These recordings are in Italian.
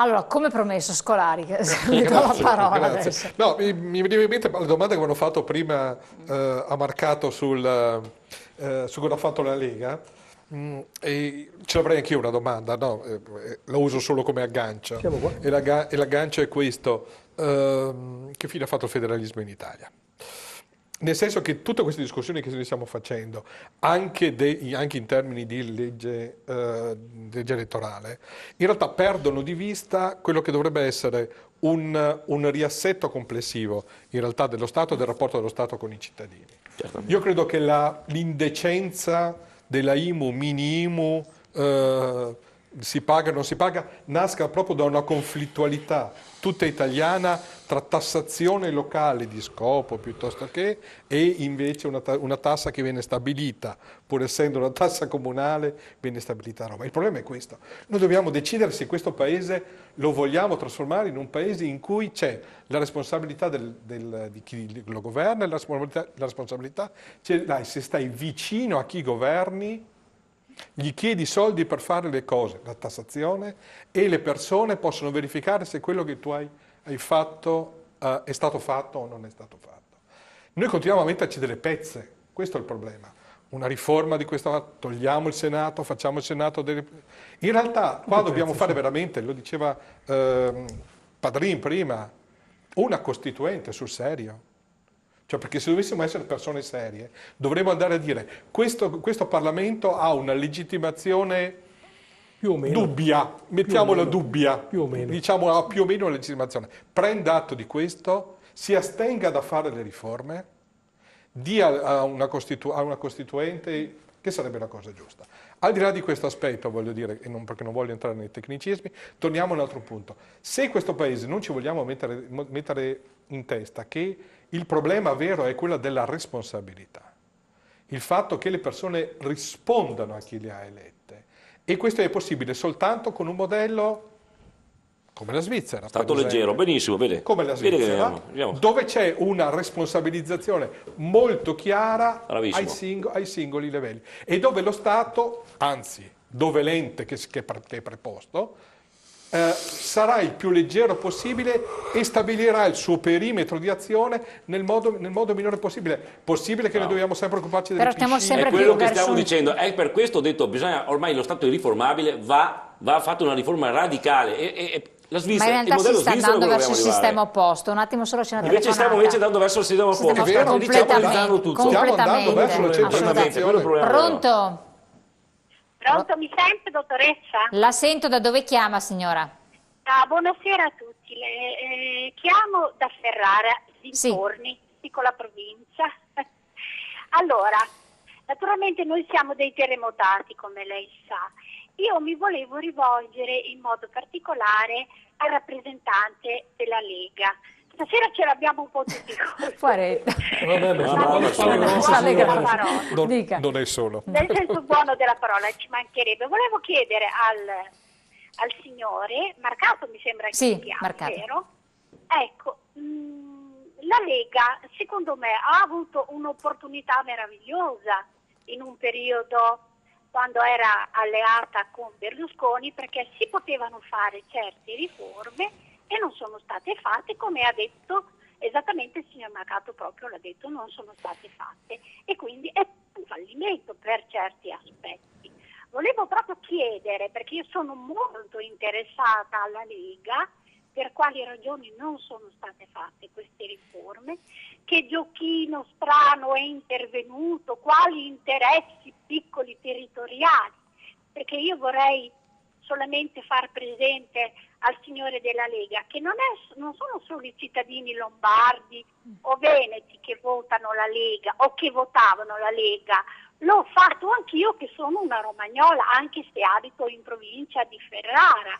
Allora, come promesso, Scolari, che le do la parola adesso. No, mi veniva in mente la domanda che mi hanno fatto prima a Marcato su cosa ha fatto la Lega. E ce l'avrei anch'io una domanda, no? La uso solo come aggancio. Siamo qua. E l'aggancio è questo: che fine ha fatto il federalismo in Italia? Nel senso che tutte queste discussioni che noi stiamo facendo, anche in termini di legge elettorale, in realtà perdono di vista quello che dovrebbe essere un riassetto complessivo, in realtà, dello Stato e del rapporto dello Stato con i cittadini. Io credo che l'indecenza della IMU, mini IMU, si paga o non si paga, nasca proprio da una conflittualità tutta italiana tra tassazione locale di scopo piuttosto che e invece una tassa che viene stabilita, pur essendo una tassa comunale, viene stabilita a Roma. Il problema è questo: noi dobbiamo decidere se questo paese lo vogliamo trasformare in un paese in cui c'è la responsabilità di chi lo governa e la responsabilità se stai vicino a chi governi, gli chiedi soldi per fare le cose, la tassazione, e le persone possono verificare se quello che tu hai fatto è stato fatto o non è stato fatto. Noi continuiamo a metterci delle pezze, questo è il problema. Una riforma di questa, togliamo il Senato, facciamo il Senato In realtà qua dobbiamo fare veramente, lo diceva Padrin prima, una costituente sul serio. Cioè, perché se dovessimo essere persone serie, dovremmo andare a dire questo Parlamento ha una legittimazione più o meno dubbia, mettiamola dubbia, più o meno. diciamo ha più o meno una legittimazione. Prenda atto di questo, si astenga da fare le riforme, dia a una costituente, che sarebbe la cosa giusta. Al di là di questo aspetto, voglio dire, perché non voglio entrare nei tecnicismi, torniamo a un altro punto. Se questo Paese non ci vogliamo mettere in testa che il problema vero è quello della responsabilità, il fatto che le persone rispondano a chi le ha elette, e questo è possibile soltanto con un modello come la Svizzera. Stato leggero, benissimo, vede. Come la Svizzera, vediamo. dove c'è una responsabilizzazione molto chiara ai singoli livelli, e dove lo Stato, anzi, dove l'ente che è preposto, sarà il più leggero possibile e stabilirà il suo perimetro di azione nel modo minore possibile. Possibile che noi dobbiamo sempre occuparci delle Però stiamo piscine. sempre È quello più che verso stiamo dicendo, è per questo ho detto, bisogna, ormai lo Stato è irriformabile, va fatta una riforma radicale e la Svizzera, Ma in realtà si sta andando verso il arrivare. sistema opposto. Un attimo solo, c'è una Invece stiamo andando verso il sistema opposto, stiamo diciamo tutto. Stiamo andando verso la centralizzazione. Pronto? Pronto, mi sente, dottoressa? La sento. Da dove chiama, signora? Buonasera a tutti. Chiamo da Ferrara, dintorni, piccola provincia. Allora, naturalmente noi siamo dei terremotati, come lei sa. Io mi volevo rivolgere in modo particolare al rappresentante della Lega. Stasera ce l'abbiamo un po' tutti non è solo. Nel senso buono della parola, ci mancherebbe. Volevo chiedere al signore, Marcato mi sembra che sia, vero? Ecco, la Lega secondo me ha avuto un'opportunità meravigliosa in un periodo quando era alleata con Berlusconi, perché si potevano fare certe riforme e non sono state fatte, come ha detto esattamente il signor Marcato, proprio l'ha detto, non sono state fatte, e quindi è un fallimento per certi aspetti. Volevo proprio chiedere, perché io sono molto interessata alla Lega, per quali ragioni non sono state fatte queste riforme, che giochino strano è intervenuto, quali interessi piccoli territoriali, perché io vorrei solamente far presente al signore della Lega che non sono solo i cittadini lombardi o veneti che votano la Lega o che votavano la Lega, l'ho fatto anch'io che sono una romagnola, anche se abito in provincia di Ferrara,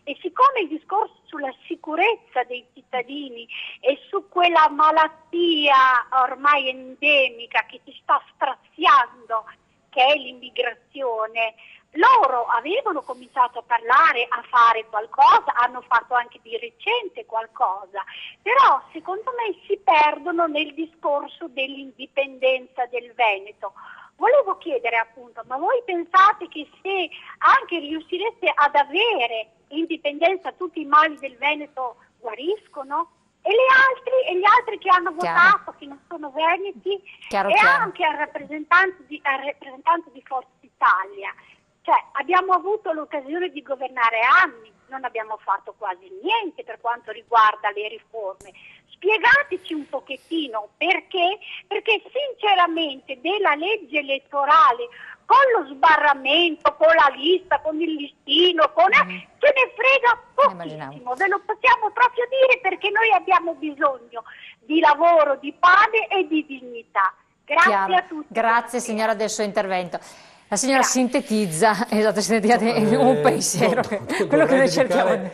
e siccome il discorso sulla sicurezza dei cittadini e su quella malattia ormai endemica che ci sta straziando, che è l'immigrazione, loro avevano cominciato a parlare, a fare qualcosa, hanno fatto anche di recente qualcosa, però secondo me si perdono nel discorso dell'indipendenza del Veneto. Volevo chiedere appunto, ma voi pensate che se anche riuscireste ad avere l'indipendenza tutti i mali del Veneto guariscono? E gli altri che hanno votato, che non sono veneti, anche al rappresentante di Forza Italia. Cioè, abbiamo avuto l'occasione di governare anni, non abbiamo fatto quasi niente per quanto riguarda le riforme. Spiegateci un pochettino perché sinceramente della legge elettorale, con lo sbarramento, con la lista, con il listino, ce ne frega pochissimo, ve lo possiamo proprio dire, perché noi abbiamo bisogno di lavoro, di pane e di dignità. Grazie a tutti. Grazie signora del suo intervento. La signora sintetizza, un pensiero, quello che noi cerchiamo.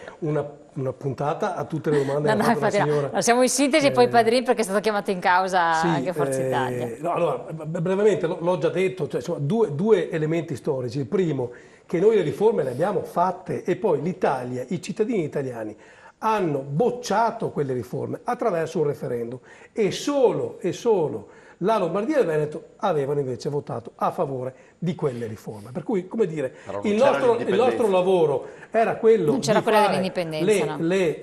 Una puntata a tutte le domande che ha fatto la signora. Siamo in sintesi e poi Padrin, perché è stato chiamato in causa anche Forza Italia. Allora, brevemente, l'ho già detto, cioè, insomma, due elementi storici. Il primo, che noi le riforme le abbiamo fatte e poi l'Italia, i cittadini italiani, hanno bocciato quelle riforme attraverso un referendum e solo la Lombardia e il Veneto avevano invece votato a favore di quelle riforme. Per cui, come dire, il nostro lavoro era quello di fare le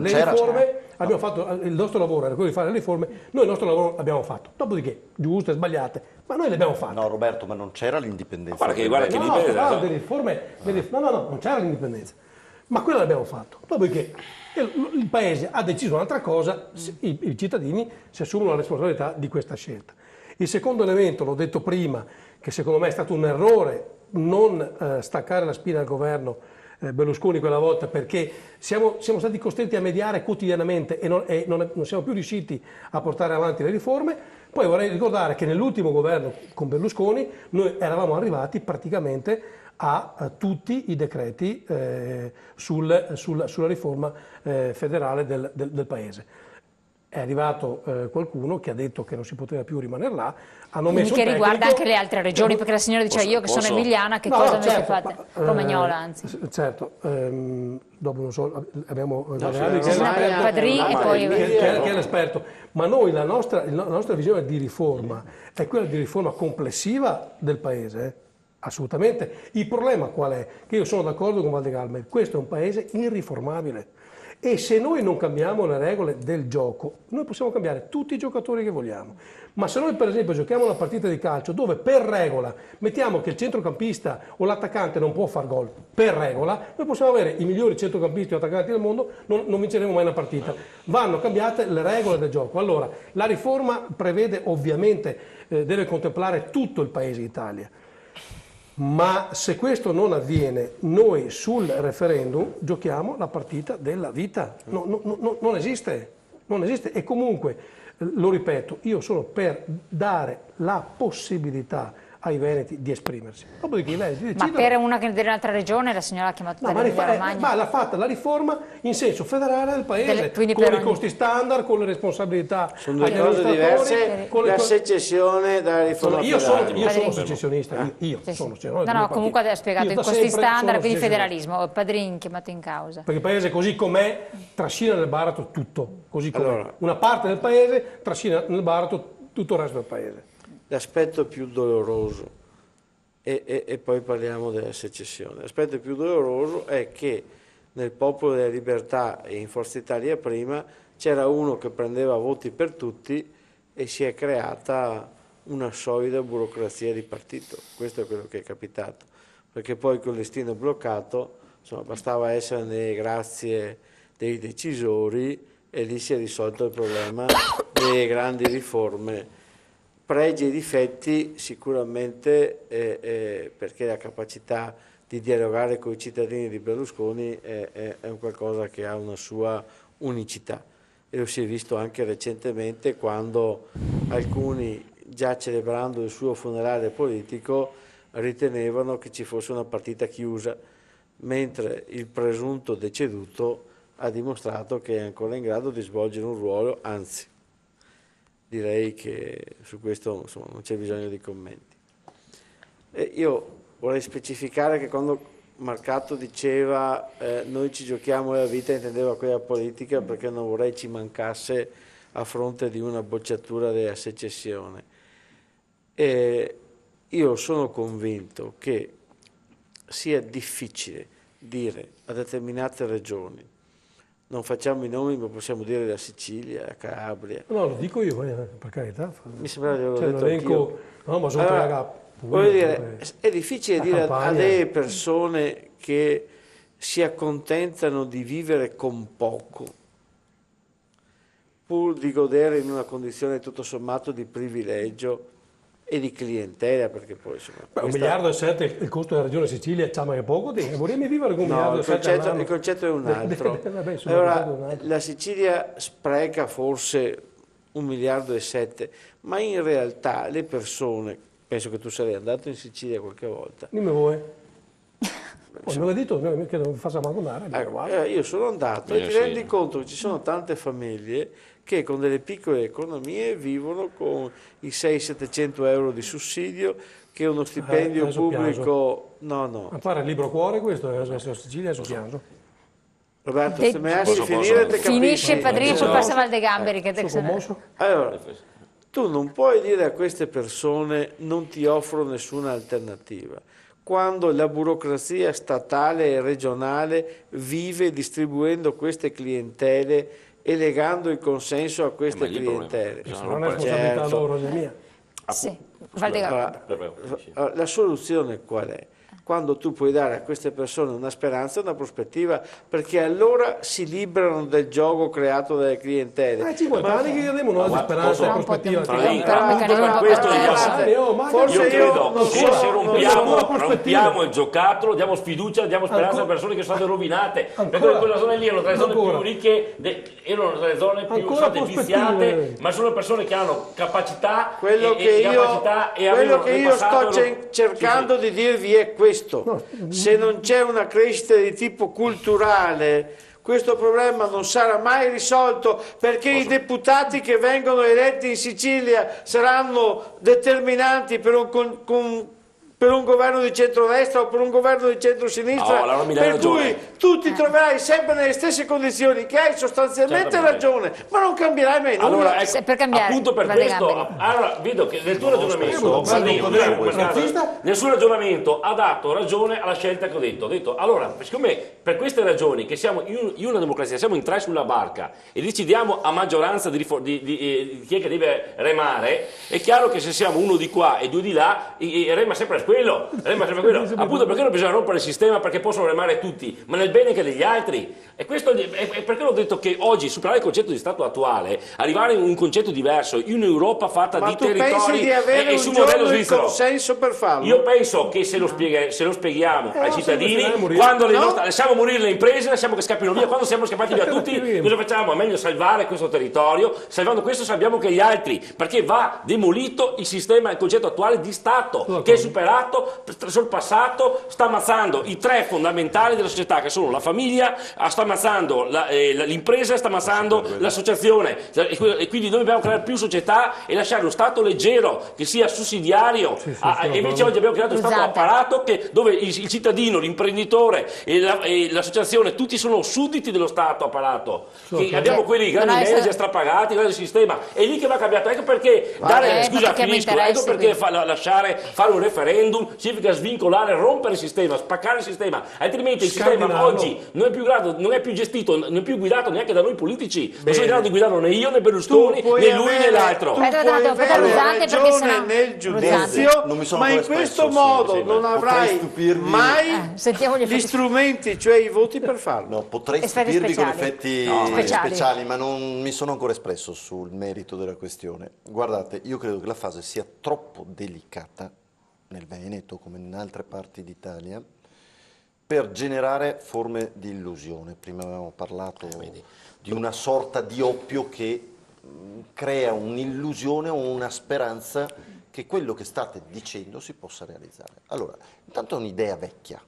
riforme, abbiamo fatto, il nostro lavoro era quello di fare le riforme, noi il nostro lavoro l'abbiamo fatto. Dopodiché, giuste, sbagliate, ma noi le abbiamo fatte. No, Roberto, ma non c'era l'indipendenza. Guarda che non c'era l'indipendenza. Ma quello l'abbiamo fatto. Dopodiché il Paese ha deciso un'altra cosa, i cittadini si assumono la responsabilità di questa scelta. Il secondo elemento, l'ho detto prima, che secondo me è stato un errore non staccare la spina al governo Berlusconi quella volta, perché siamo stati costretti a mediare quotidianamente e non siamo più riusciti a portare avanti le riforme. Poi vorrei ricordare che nell'ultimo governo con Berlusconi noi eravamo arrivati praticamente a tutti i decreti sulla riforma federale del Paese. È arrivato qualcuno che ha detto che non si poteva più rimanere là, hanno messo che riguarda anche le altre regioni, perché la signora diceva io che sono emiliana, che cosa ne fate? Romagnola, anzi. Certo, dopo non so, abbiamo Padrin e poi che è l'esperto, ma noi la nostra visione di riforma è quella di riforma complessiva del Paese. Assolutamente. Il problema qual è? Che io sono d'accordo con Valdegalme, questo è un paese irriformabile e se noi non cambiamo le regole del gioco, noi possiamo cambiare tutti i giocatori che vogliamo, ma se noi per esempio giochiamo una partita di calcio dove per regola mettiamo che il centrocampista o l'attaccante non può far gol, per regola, noi possiamo avere i migliori centrocampisti o attaccanti del mondo, non vinceremo mai una partita. Vanno cambiate le regole del gioco. Allora, la riforma prevede ovviamente, deve contemplare tutto il paese Italia. Ma se questo non avviene, noi sul referendum giochiamo la partita della vita. Non esiste e comunque, lo ripeto, io sono per dare la possibilità ai veneti di esprimersi. Dopodiché i veneti decidono. Ma per una dell'altra regione la signora ha chiamato ma l'ha fatta la riforma in senso federale del paese, con i costi standard, con le responsabilità. Sono due cose diverse, la secessione dalla riforma federale. Io sono secessionista, comunque ha spiegato i costi standard, quindi federalismo. Padrin chiamato in causa. Perché il paese così com'è trascina nel baratro tutto, così com'è. Allora, una parte del paese trascina nel baratro tutto il resto del paese. L'aspetto più doloroso, e poi parliamo della secessione, l'aspetto più doloroso è che nel Popolo della Libertà e in Forza Italia prima c'era uno che prendeva voti per tutti e si è creata una solida burocrazia di partito. Questo è quello che è capitato, perché poi col destino bloccato, insomma, bastava essere nelle grazie dei decisori e lì si è risolto il problema delle grandi riforme. Pregi e difetti sicuramente, perché la capacità di dialogare con i cittadini di Berlusconi è un qualcosa che ha una sua unicità e lo si è visto anche recentemente quando alcuni, già celebrando il suo funerale politico, ritenevano che ci fosse una partita chiusa, mentre il presunto deceduto ha dimostrato che è ancora in grado di svolgere un ruolo, anzi direi che su questo insomma, non c'è bisogno di commenti. Io vorrei specificare che quando Marcato diceva noi ci giochiamo la vita, intendeva quella politica, perché non vorrei ci mancasse a fronte di una bocciatura della secessione. Io sono convinto che sia difficile dire a determinate regioni, non facciamo i nomi, ma possiamo dire la Sicilia, la Calabria. No, lo dico io, per carità. Mi sembra che l'ho Cioè, detto l'elenco, no, ma sono allora, voglio dire, è difficile dire a delle persone che si accontentano di vivere con poco, pur di godere in una condizione tutto sommato di privilegio e di clientela, perché poi insomma... Beh, 1,7 miliardi il costo della regione Sicilia, ma è poco, vorremmo vivere con 1,7 miliardi. Il concetto è un altro. Allora, la Sicilia spreca forse 1,7 miliardi, ma in realtà le persone, penso che tu sarai andato in Sicilia qualche volta. Dimmi voi. Me l'ha detto che non faccia manco andare. Io sono andato e ti rendi conto che ci sono tante famiglie che con delle piccole economie vivono con i 600-700 euro di sussidio, che è uno stipendio pubblico... No. Ma pare il libro cuore questo, adesso Sicilia adesso piango. Roberto, se mi lasci finire te finisce Padrino, poi passa Valdegamberi. Allora, tu non puoi dire a queste persone non ti offro nessuna alternativa, quando la burocrazia statale e regionale vive distribuendo queste clientele e legando il consenso a queste clientele. Non è responsabilità loro, è mia. Sì. La soluzione qual è? Quando tu puoi dare a queste persone una speranza, una prospettiva, perché allora si liberano del gioco creato dalle clientele. 50 anni che gli diamo una speranza e prospettiva. Forse io credo che se rompiamo il giocattolo, diamo sfiducia, diamo speranza alle persone che sono state rovinate, perché quella zona lì erano tra le zone più ricche, erano tra le zone più viziate, ma sono persone che hanno capacità e quello che io sto cercando di dirvi è questo. Se non c'è una crescita di tipo culturale, questo problema non sarà mai risolto, perché i deputati che vengono eletti in Sicilia saranno determinanti per un governo di centrodestra o per un governo di centrosinistra, per cui tu ti troverai sempre nelle stesse condizioni, che hai sostanzialmente ragione, ma non cambierai mai nulla. Allora, appunto per questo, allora, vedo che nel tuo ragionamento ha dato ragione alla scelta che ho detto. Ho detto, allora, siccome per queste ragioni che siamo in una democrazia, siamo in tre sulla barca e decidiamo a maggioranza di chi è che deve remare, è chiaro che se siamo uno di qua e due di là, rema sempre quello. Appunto perché non bisogna rompere il sistema, perché possono remare tutti, ma nel bene che degli altri. E questo è perché ho detto che oggi superare il concetto di Stato attuale, arrivare in un concetto diverso, in un'Europa fatta di territori e su modello svizzero. Consenso per farlo? Io penso che se lo spieghiamo ai cittadini, quando lasciamo morire le imprese, lasciamo che scappino via, quando siamo scappati via tutti, cosa facciamo? È meglio salvare questo territorio, salvando questo salviamo che gli altri, perché va demolito il sistema, il concetto attuale di Stato, che è superato, sorpassato, sta ammazzando i tre fondamentali della società, che sono la famiglia, sta ammazzando l'impresa, sta ammazzando l'associazione, e quindi noi dobbiamo creare più società e lasciare uno Stato leggero, che sia sussidiario, e invece oggi abbiamo creato uno Stato apparato dove il cittadino, l'imprenditore e l'associazione, tutti sono sudditi dello Stato apparato, abbiamo quelli grandi manager strapagati del sistema, è lì che va cambiato. Ecco perché ecco perché fare un referendum significa svincolare, rompere il sistema, spaccare il sistema, altrimenti il sistema oggi non è più gestito, non è più guidato neanche da noi politici. Non sono in grado di guidarlo né io né Berlusconi né lui né l'altro. Tu puoi avere ragione nel giudizio, ma in questo modo non avrai mai gli strumenti, cioè i voti per farlo. No, potrei stupirvi con effetti speciali, ma non mi sono ancora espresso sul merito della questione. Guardate, io credo che la fase sia troppo delicata nel Veneto come in altre parti d'Italia per generare forme di illusione. Prima avevamo parlato di una sorta di oppio che crea un'illusione o una speranza che quello che state dicendo si possa realizzare. Allora, intanto è un'idea vecchia,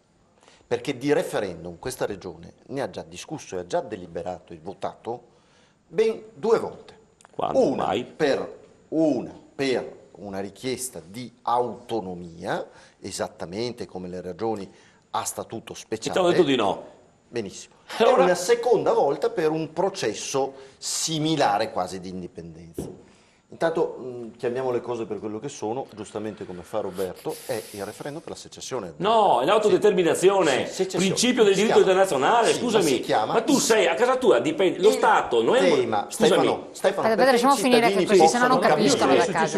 perché di referendum questa regione ne ha già discusso e ha già deliberato e votato ben 2 volte. Una per una richiesta di autonomia, esattamente come le regioni a statuto speciale. Ti ho detto di no. Benissimo. E una seconda volta per un processo similare quasi di indipendenza. Intanto chiamiamo le cose per quello che sono, giustamente come fa Roberto, è il referendum per la secessione. No, è l'autodeterminazione, principio del diritto internazionale, scusami. Ma tu sei, a casa tua dipende, lo Stato non è un... Stefano, lasciamo finire che così sennò non capiscono da casa.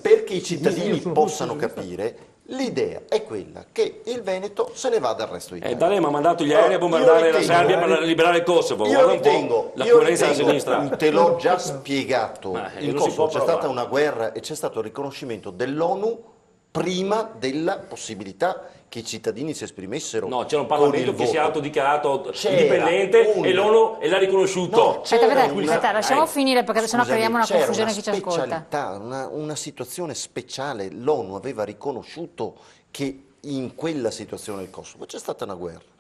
Perché i cittadini possano capire, l'idea è quella che il Veneto se ne va dal resto d'Italia. D'Alema ha mandato gli aerei a bombardare la Serbia per liberare il Kosovo. Io ritengo, la coerenza della sinistra. te l'ho già spiegato, in Kosovo c'è stata una guerra e c'è stato il riconoscimento dell'ONU prima della possibilità che i cittadini si esprimessero. No, c'era un Parlamento che si è autodichiarato indipendente e l'ONU l'ha riconosciuto. No, aspetta, lasciamo finire perché sennò creiamo una confusione a chi ci ascolta. Una situazione speciale, l'ONU aveva riconosciuto che in quella situazione del Kosovo c'è stata una guerra.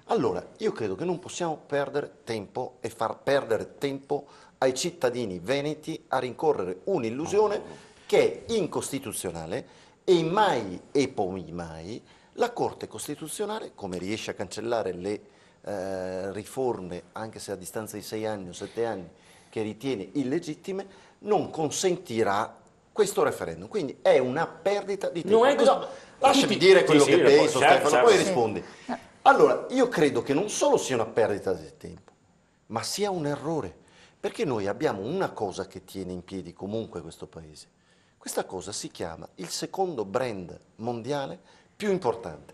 Allora, io credo che non possiamo perdere tempo e far perdere tempo ai cittadini veneti a rincorrere un'illusione che è incostituzionale e mai e poi mai la Corte Costituzionale, come riesce a cancellare le riforme, anche se a distanza di 6 anni o 7 anni, che ritiene illegittime, non consentirà questo referendum. Quindi è una perdita di tempo. Lasciami dire quello che penso, Stefano, poi rispondi. Allora, io credo che non solo sia una perdita di tempo, ma sia un errore, perché noi abbiamo una cosa che tiene in piedi comunque questo Paese. Questa cosa si chiama il secondo brand mondiale più importante.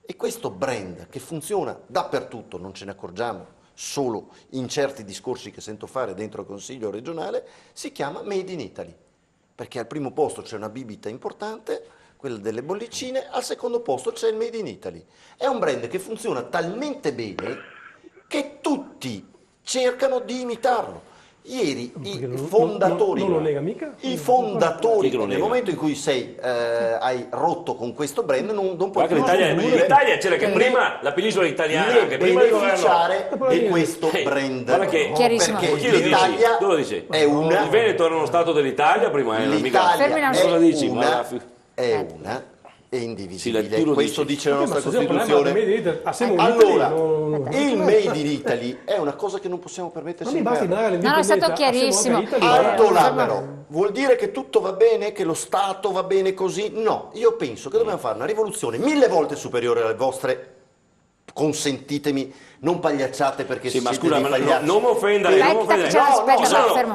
E questo brand che funziona dappertutto, non ce ne accorgiamo solo in certi discorsi che sento fare dentro il Consiglio regionale, si chiama Made in Italy. Perché al primo posto c'è una bibita importante, quella delle bollicine, al secondo posto c'è il Made in Italy. È un brand che funziona talmente bene che tutti cercano di imitarlo. Ieri i fondatori, nel momento in cui hai rotto con questo brand, non puoi più l'Italia c'era che prima la penisola italiana, che prima beneficiare di questo brand. Perché l'Italia è una... Il Veneto era uno stato dell'Italia prima. L'Italia è una e indivisibile. Questo dice la nostra Costituzione. Allora, il Made in Italy è una cosa che non possiamo permetterci di perdere. No, è stato chiarissimo. Alto labero. Vuol dire che tutto va bene, che lo Stato va bene così? No, io penso che dobbiamo fare una rivoluzione 1000 volte superiore alle vostre, consentitemi, non pagliacciate perché ma scusa, non mi offendere.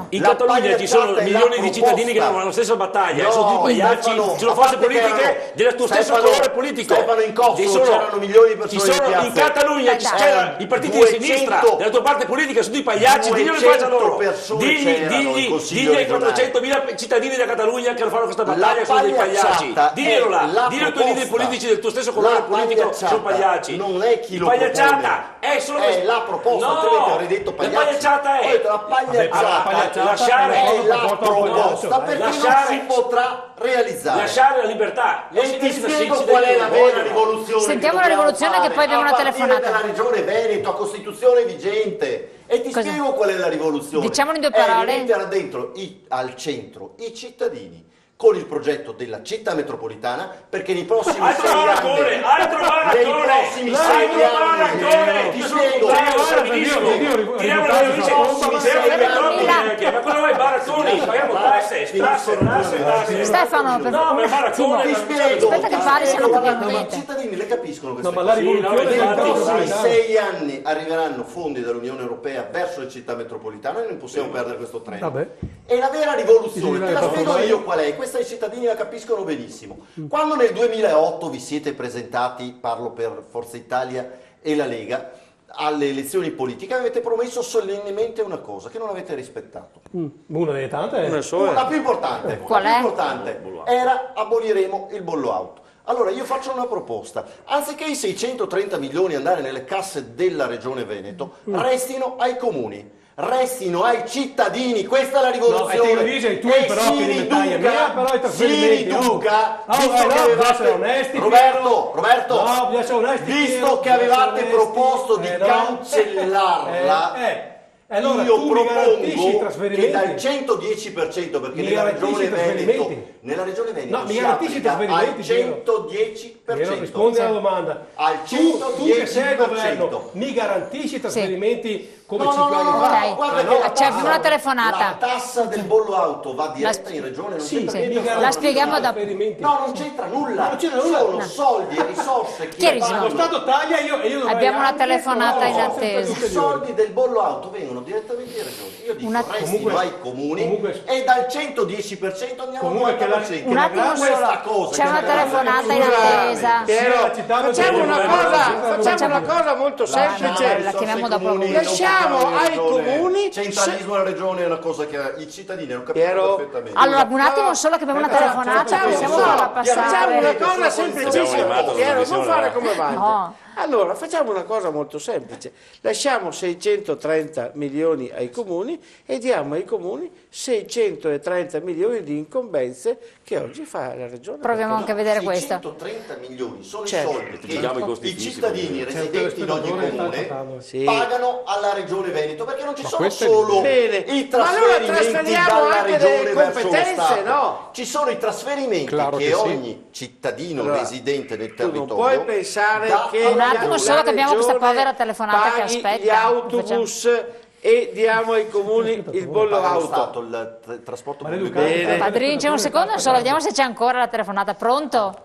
In Catalogna ci sono milioni di cittadini che non hanno la stessa battaglia, sono tutti pagliacci, ci sono forze politiche del tuo stesso colore politico. Stefano, in Kosovo c'erano milioni di persone in Catalogna c'erano i partiti di sinistra della tua parte politica, sono tutti pagliacci, diglielo in faccia loro. Digli ai 400.000 cittadini della Catalogna che fanno questa battaglia sono dei pagliacci. Diglielo là, dillo ai tuoi leader politici del tuo stesso colore politico sono pagliacci. Non è chi lo pagliacciata è solo la proposta, altrimenti avrei detto pagliacci. La pagliacciata è la pagliacciata lasciare è la proposta perché non si potrà realizzare. Lasciare la libertà. E ti spiego qual è la vera rivoluzione. Sentiamo la rivoluzione che poi abbiamo una telefonata. A partire dalla Regione Veneto, a Costituzione vigente. E ti spiego qual è la rivoluzione. Diciamolo in 2 parole. È mettere dentro al centro i cittadini con il progetto della città metropolitana, perché nei prossimi 6 anni ma quello è baracconi, paghiamo tasse, Stefano, ti spiego, aspetta che parli, se non capiamo i niente. cittadini le capiscono queste ma la rivoluzione nei prossimi 6 anni arriveranno fondi dall'Unione Europea verso le città metropolitane e non possiamo perdere questo treno. E la vera rivoluzione, te la spiego io qual è, questa i cittadini la capiscono benissimo. Quando nel 2008 vi siete presentati, parlo per Forza Italia e la Lega, alle elezioni politiche avete promesso solennemente una cosa che non avete rispettato. Una delle tante? La più importante. Qual è? La più importante era aboliremo il bollo auto. Allora io faccio una proposta, anziché i 630 milioni andare nelle casse della Regione Veneto, restino ai comuni. Restino ai cittadini, questa è la rivoluzione. No, dice, tu però si riduca, visto che avevate, Roberto, visto che avevate proposto di cancellarla, allora, io propongo che dal 110%, perché nella Regione Veneto si applica al 110%, Rispondi alla domanda. Al Tu che sei al 110%. governo, mi garantisci i trasferimenti come No, 5 anni fa? Ok. Guarda che C'è una telefonata. La tassa del bollo auto va diretta in regione, non c'entra niente. La spieghiamo dopo. No, non c'entra nulla. Sono soldi e risorse che Chiarissimo. Lo Stato taglia e io dovrei Abbiamo una anche telefonata in trovare attesa. i soldi del bollo auto vengono direttamente in regione. Io dico restino ai comuni comunque- e dal 110% andiamo al Comunque che la- 90%. Un attimo Questa solo, cosa c'è che una abbiamo telefonata in fatto- attesa. Piero, facciamo una cosa molto Guarda, semplice. la chiamiamo dopo. Lasciamo ai comuni. Il centralismo della regione è una cosa che i cittadini hanno capito Piero, perfettamente. Allora, un attimo solo che abbiamo una telefonata, possiamo farla Facciamo una passare? cosa semplicissima, Piero, non fare come Valde. No. Allora, facciamo una cosa molto semplice. Lasciamo 630 milioni ai comuni e diamo ai comuni 630 milioni di incombenze che oggi fa la regione. Proviamo anche a vedere questo. 630 milioni sono Certo. i soldi Chiediamo i che costi i fissi, cittadini residenti in ogni comune Sì. pagano alla regione Veneto, perché non ci sono questo è solo Bene. i Ma allora trasferimenti trasferiamo dalla anche regione delle verso lo competenze, Stato. no? Ci sono i trasferimenti Claro che che sì. ogni cittadino Allora, residente del Tu territorio non puoi pensare dà che alla Un attimo la solo che abbiamo questa regione povera telefonata che paghi aspetta. gli autobus e diamo ai comuni il bollo paga lo auto. Stato il trasporto pubblico. Bene. Padrini, c'è un secondo solo, vediamo se c'è ancora la telefonata. Pronto?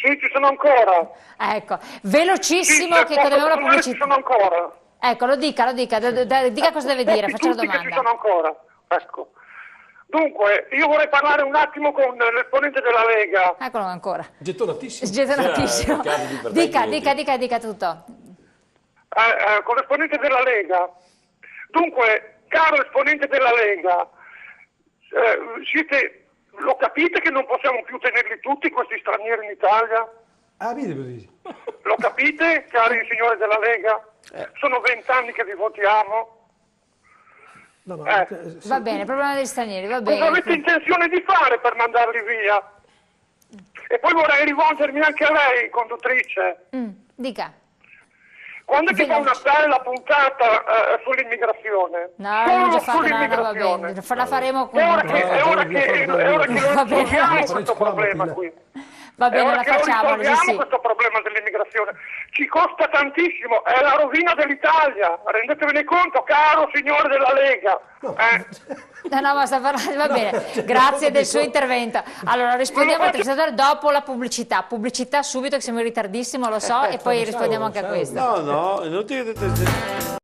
Sì, ci sono ancora. Ecco, velocissimo Sì, che abbiamo la ci pubblicità. sono ancora. Ecco, lo dica, dica cosa deve dire, faccia la Tutti che ci domanda. sono ancora. Ecco. Dunque, io vorrei parlare un attimo con l'esponente della Lega. Eccolo ancora. Gettonatissimo. Gettonatissimo. casi di ipertensione. Dica tutto. Con l'esponente della Lega. Dunque, caro esponente della Lega, lo capite che non possiamo più tenerli tutti questi stranieri in Italia? Ah, vedi così. Lo capite, cari signori della Lega? Sono 20 anni che vi votiamo. No, no, Va bene, il problema degli stranieri, va Cosa avete bene. intenzione di fare per mandarli via? E poi vorrei rivolgermi anche a lei, conduttrice. Dica. Quando è che fa una bella puntata sull'immigrazione? No, Solo non già fatto, no, va sull'immigrazione. bene. La faremo con... È ora che lo Va bene. risolviamo questo problema qui. Va È bene, ora la che lo facciamo, risolviamo sì. questo problema dell'immigrazione. Ci costa tantissimo, è la rovina dell'Italia. Rendetevene conto, caro signore della Lega. No, ma sta parlando, va bene, grazie del suo intervento. Allora, rispondiamo al telespettatore dopo la pubblicità. Pubblicità subito, che siamo in ritardissimo, lo so, e poi rispondiamo anche a questo. No, no, è inutile che